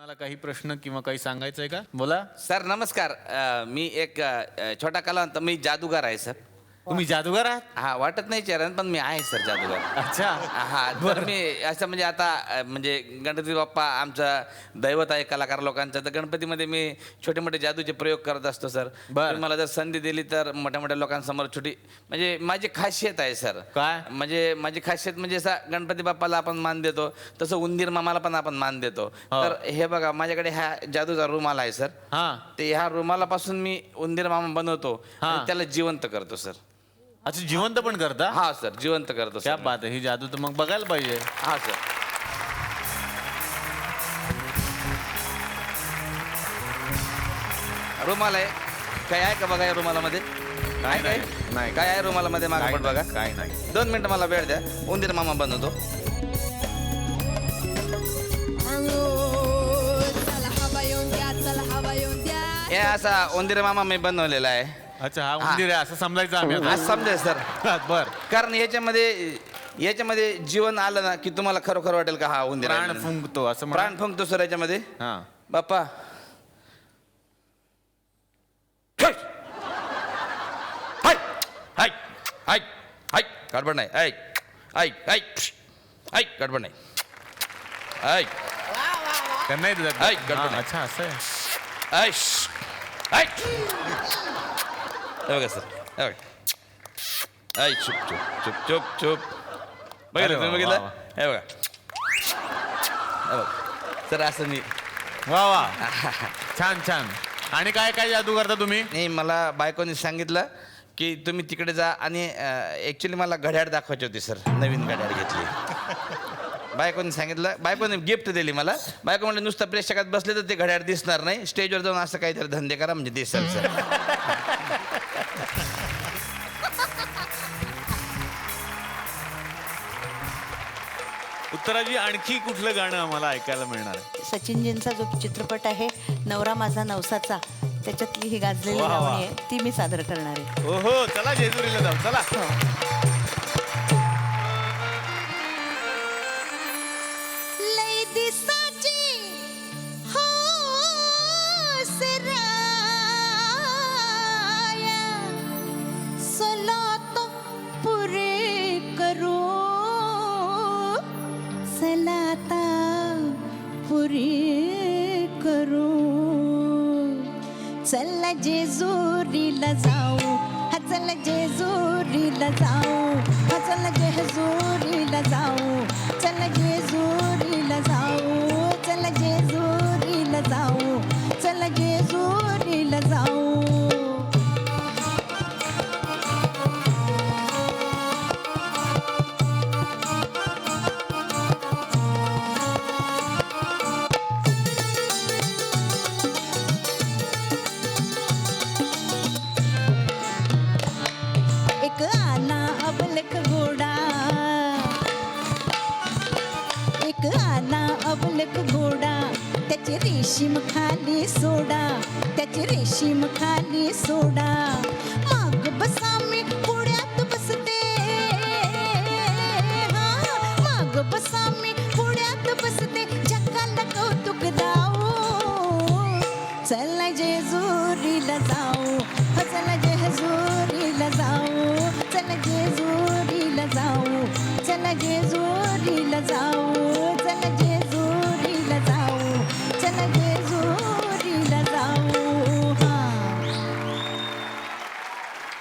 कोणाला काही प्रश्न किंवा काही सांगायचं आहे का? बोला. सर नमस्कार. मी एक छोटा कलावंत, मी जादूगार आहे सर. तुम्ही जादूगार आहात? हा, वाटत नाही चेहऱ्यानं, पण मी आहे सर जादूगार. अच्छा. हा, तर मी असं म्हणजे आता म्हणजे गणपती बाप्पा आमचं दैवत आहे कलाकार लोकांचं, तर गणपतीमध्ये मी छोटे मोठे जादूचे प्रयोग करत असतो सर. बरं. मला जर संधी दिली तर मोठ्या मोठ्या लोकांसमोर छोटी म्हणजे माझी खासियत आहे सर. काय? म्हणजे माझी खासियत म्हणजे असं गणपती बाप्पाला आपण मान देतो तसं उंदीर मामाला पण आपण मान देतो. हो. तर हे बघा माझ्याकडे हा जादूचा रुमाल आहे सर. हा. ते ह्या रुमालापासून मी उंदीर मामा बनवतो हा. आणि त्याला जिवंत करतो सर. अच्छा, जिवंत पण करता? हा सर, जिवंत करतो क्या सर. बात आहे. ही जादू तर मग बघायला पाहिजे. हा सर. रुमाल आहे, काय आहे का बघा या रुमालामध्ये? काय काय नाही. काय आहे रुमालामध्ये? मागं पण बघा. काय नाही. 2 मिनिटं मला वेळ द्या, उंदीर मामा बनवतो. हे असा उंदीर मामा मी बनवलेला आहे. अच्छा, हा उंदीर आहे असं समजायचं आम्ही आज आता. समजेल सर. बर. कारण याच्यामध्ये जीवन आलं ना की तुम्हाला खरोखर वाटेल का हा उंदीर आहे प्राण म्हणून. फुंकतो असं म्हणा. प्राण फुंकतो सर याच्यामध्ये. हा. बाप्पा हाय हाय हाय हाय गडबड नाही. ऐक ऐक ऐक ऐक गडबड नाही. ऐक त्यांना येत ऐक, गडबड. अच्छा असं आहे. ऐश ऐक. हे बघा सर, हे बघा. ऐक चुप चुप चुप चुप चुप. अरे बघितलं तुम्ही? वा, बघितलं? वा, हे बघा, हे बघा सर, असं मी वा वा. छान छान. आणि काय काय जादू करता तुम्ही? नाही, मला बायकोने सांगितलं की तुम्ही तिकडे जा आणि ॲक्च्युली मला घड्याळ दाखवायची होती सर. नवीन घड्याळ घेतली. बायकोने सांगितलं, बायकोने गिफ्ट दिली मला. बायको म्हणले नुसतं प्रेक्षकात बसले तर ते घड्याळ दिसणार नाही, स्टेजवर जाऊन असं काहीतरी धंदे करा म्हणजे दिसेल सर. उत्तराजी, आणखी कुठलं गाणं आम्हाला ऐकायला मिळणार आहे? सचिनजींचा जो चित्रपट आहे नवरा माझा नवसाचा, त्याच्यातली ही गाजलेली वा, वा. लावणी आहे ती मी सादर करणार आहे. हो हो, चला जेजुरीला जाऊ, चला. लई दिसाची हौस राया, सलात पुरे करू, सलाता पुरी करू. चल जेजुरीला जाऊ, हा चल जेजुरीला जाऊ, हा चल जेजुरीला जाऊ, चल जेजुरीला जाऊ, चल जेजुरीला जाऊ, चल जेजुरीला जाऊ. एक आना अबलक घोडा, एक आना अबलक घोडा, त्याची रेशीम खाली सोडा, त्याची रेशीम खाली सोडा. माग बसा मी पुढ्यात बसते, हा माग बसा मी पुढ्यात बसते, जगाला कौतुक दाऊ. चल जेजुरीला जाऊ, चल जेजुरीला जाऊ, चल जेजुरीला जाऊ, चल जेजुरीला जाऊ, चल जेजुरीला जाऊ, चल जेजुरीला जाऊ. हा.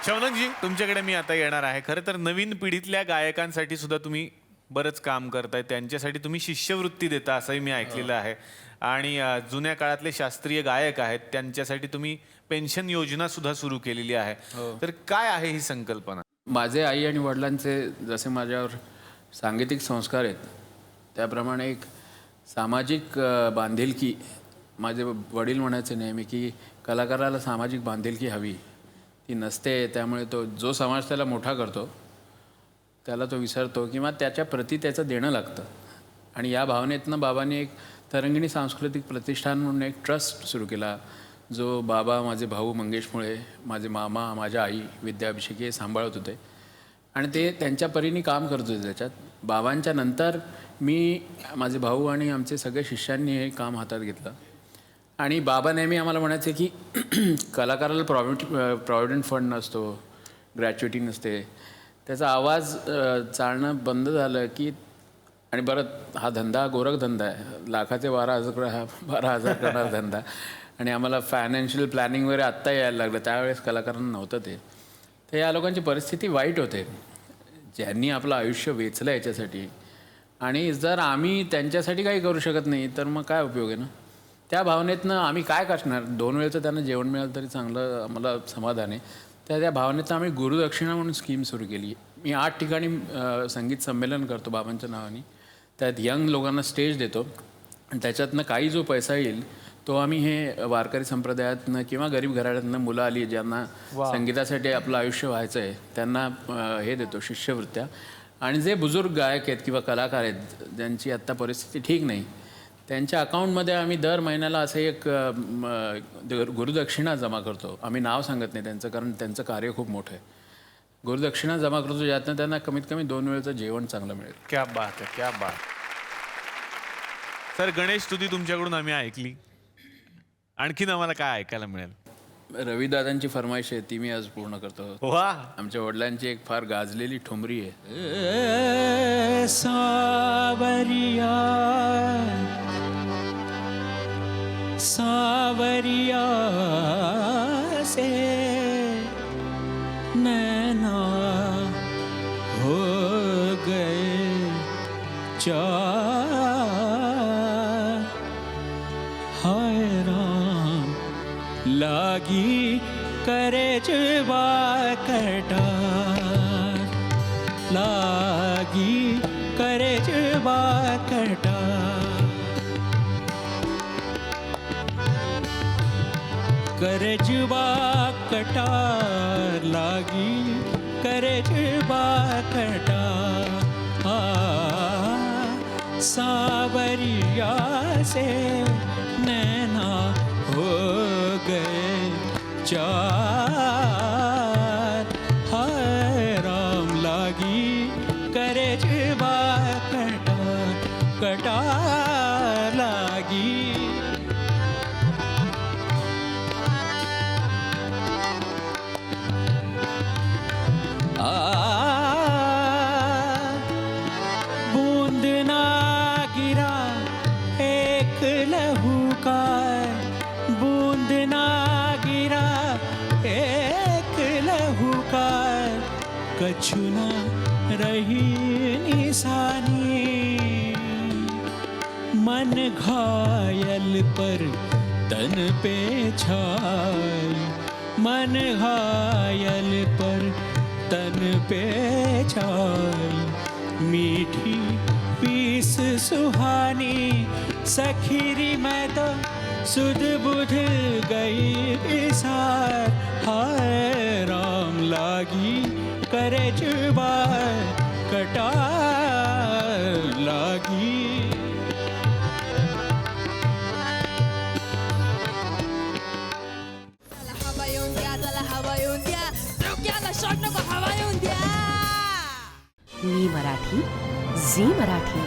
शौनकजी, तुमच्याकडे मी आता येणार आहे. खरं तर नवीन पिढीतल्या गायकांसाठी सुद्धा तुम्ही बरंच काम करताय. त्यांच्यासाठी तुम्ही शिष्यवृत्ती देता असंही मी ऐकलेलं आहे. आणि जुन्या काळातले शास्त्रीय गायक आहेत त्यांच्यासाठी तुम्ही पेन्शन योजना सुद्धा सुरू केलेली आहे. तर काय आहे ही संकल्पना? माझे आई आणि वडिलांचे जसे माझ्यावर सांगीतिक संस्कार आहेत त्याप्रमाणे एक सामाजिक बांधिलकी, माझे वडील म्हणायचे नेहमी की कलाकाराला सामाजिक बांधिलकी हवी, ती नसते. त्यामुळे तो जो समाज त्याला मोठा करतो त्याला तो विसरतो किंवा त्याच्या प्रती त्याचं देणं लागतं. आणि या भावनेतनं बाबांनी एक तरंगिणी सांस्कृतिक प्रतिष्ठान म्हणून एक ट्रस्ट सुरू केला, जो बाबा, माझे भाऊ मंगेश मुळे, माझे मामा, माझ्या आई विद्याभिषेकी सांभाळत होते. आणि ते त्यांच्या परीने काम करत होते त्याच्यात. बाबांच्या नंतर मी, माझे भाऊ आणि आमचे सगळे शिष्यांनी हे काम हातात घेतलं. आणि बाबा नेहमी आम्हाला म्हणायचे की कलाकाराला प्रॉव्हिडंट फंड नसतो, ग्रॅच्युइटी नसते, त्याचा आवाज चालणं बंद झालं की, आणि बरं हा धंदा गोरख धंदा आहे, लाखाचे 12,000 करणारा धंदा, आणि आम्हाला फायनान्शियल प्लॅनिंग वगैरे आत्ता यायला लागलं, त्यावेळेस कलाकारांना नव्हतं ते. तर या लोकांची परिस्थिती वाईट होते ज्यांनी आपलं आयुष्य वेचलं याच्यासाठी. आणि जर आम्ही त्यांच्यासाठी काही करू शकत नाही तर मग काय उपयोग आहे ना. त्या भावनेतनं आम्ही काय करणार, 2 वेळचं त्यांना जेवण मिळालं तरी चांगलं आम्हाला समाधान आहे. त्या भावनेतनं आम्ही गुरुदक्षिणा म्हणून स्कीम सुरू केली. मी 8 ठिकाणी संगीत संमेलन करतो बाबांच्या नावाने. त्यात यंग लोकांना स्टेज देतो आणि त्याच्यातनं काही जो पैसा येईल तो आम्ही हे वारकरी संप्रदायातनं किंवा गरीब घराण्यातनं मुलं आली ज्यांना संगीतासाठी आपलं आयुष्य व्हायचं आहे त्यांना हे देतो, शिष्यवृत्त्या. आणि जे बुजुर्ग गायक आहेत किंवा कलाकार आहेत ज्यांची आत्ता परिस्थिती ठीक नाही, त्यांच्या अकाउंटमध्ये आम्ही दर महिन्याला असे एक गुरुदक्षिणा जमा करतो. आम्ही नाव सांगत नाही त्यांचं, कारण त्यांचं कार्य खूप मोठं आहे. गुरुदक्षिणा जमा करतो ज्यातनं त्यांना कमीत कमी 2 वेळचं जेवण चांगलं मिळेल. क्या बात आहे, क्या बात. सर, गणेश स्तुती तुमच्याकडून आम्ही ऐकली. आणखीन आम्हाला काय ऐकायला मिळेल? रविदादांची फरमाईश आहे ती मी आज पूर्ण करतो. वा. आमच्या वडिलांची एक फार गाजलेली ठुमरी आहे. सावरिया सावरिया से नैना हो गए चार, हाय राम लागी करे जुबा कटार, लागी करे जुबा कटार, करे जुबा कटार, लागी करे जुबा कटार. सावरिया से नैना हो गए चार, हाय राम लागी करे जुबा कटार, कटार लागी. बूंद ना गिरा एक लहू का, बूंद ना गिरा एक लहू का, कछु ना रही निशानी. मन घायल पर तन पे छाई, मन घायल पर तन पे छाई. मीठी पीस सुहानी सखीरी मैं तो सुध बुध गई विसार, हाय राम लागी करे जुबा कटार लागी. हवा येऊन द्या, चला हवा येऊन द्या, डोक्याला शॉट नको, हवा येऊन द्या. मी मराठी, झी मराठी.